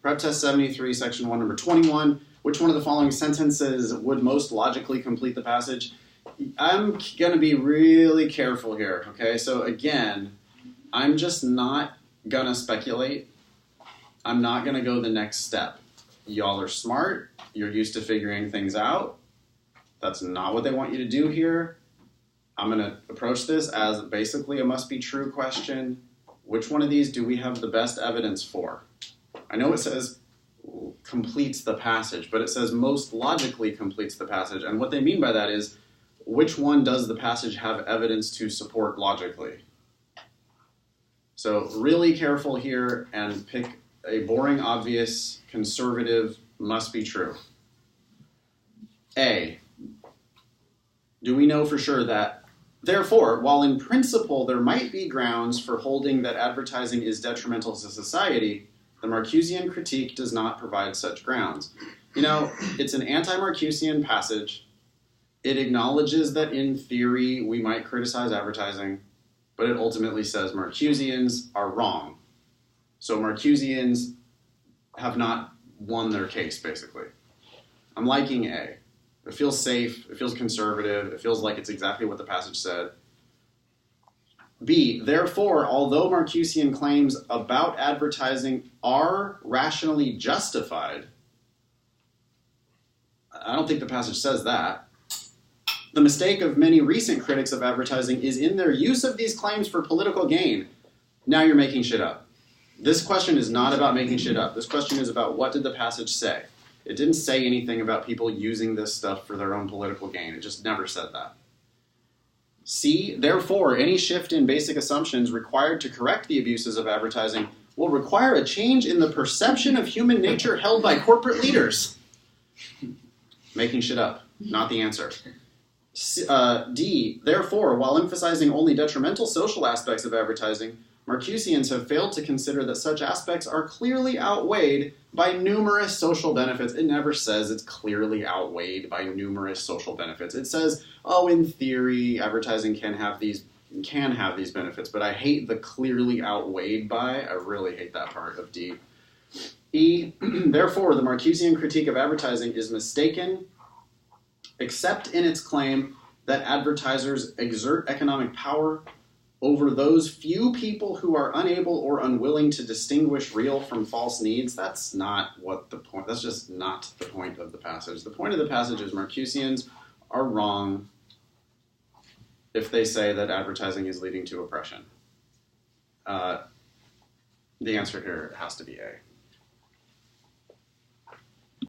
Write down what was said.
Prep Test 73, Section 1, number 21. Which one of the following sentences would most logically complete the passage? I'm going to be really careful here, okay? So again, I'm just not going to speculate. I'm not going to go the next step. Y'all are smart. You're used to figuring things out. That's not what they want you to do here. I'm going to approach this as basically a must-be-true question. Which one of these do we have the best evidence for? I know it says completes the passage, but it says most logically completes the passage. And what they mean by that is, which one does the passage have evidence to support logically? So really careful here and pick a boring, obvious, conservative, must be true. A, do we know for sure that, therefore, while in principle there might be grounds for holding that advertising is detrimental to society, the Marcusean critique does not provide such grounds. You know, it's an anti-Marcusean passage. It acknowledges that in theory we might criticize advertising, but it ultimately says Marcusians are wrong. So Marcusians have not won their case, basically. I'm liking A. It feels safe, it feels conservative, it feels like it's exactly what the passage said. B, therefore, although Marcusian claims about advertising are rationally justified, I don't think the passage says that. The mistake of many recent critics of advertising is in their use of these claims for political gain. Now you're making shit up. This question is not about making shit up. This question is about what did the passage say. It didn't say anything about people using this stuff for their own political gain. It just never said that. C, therefore, any shift in basic assumptions required to correct the abuses of advertising will require a change in the perception of human nature held by corporate leaders. Making shit up, not the answer. D, therefore, while emphasizing only detrimental social aspects of advertising, Marcusians have failed to consider that such aspects are clearly outweighed by numerous social benefits. It never says it's clearly outweighed by numerous social benefits. It says, oh, in theory, advertising can have these benefits, but I hate the clearly outweighed by. I really hate that part of D. E, therefore, the Marcusian critique of advertising is mistaken, except in its claim that advertisers exert economic power over those few people who are unable or unwilling to distinguish real from false needs. That's not what the point, that's just not the point of the passage. The point of the passage is Marcusians are wrong if they say that advertising is leading to oppression. The answer here has to be A.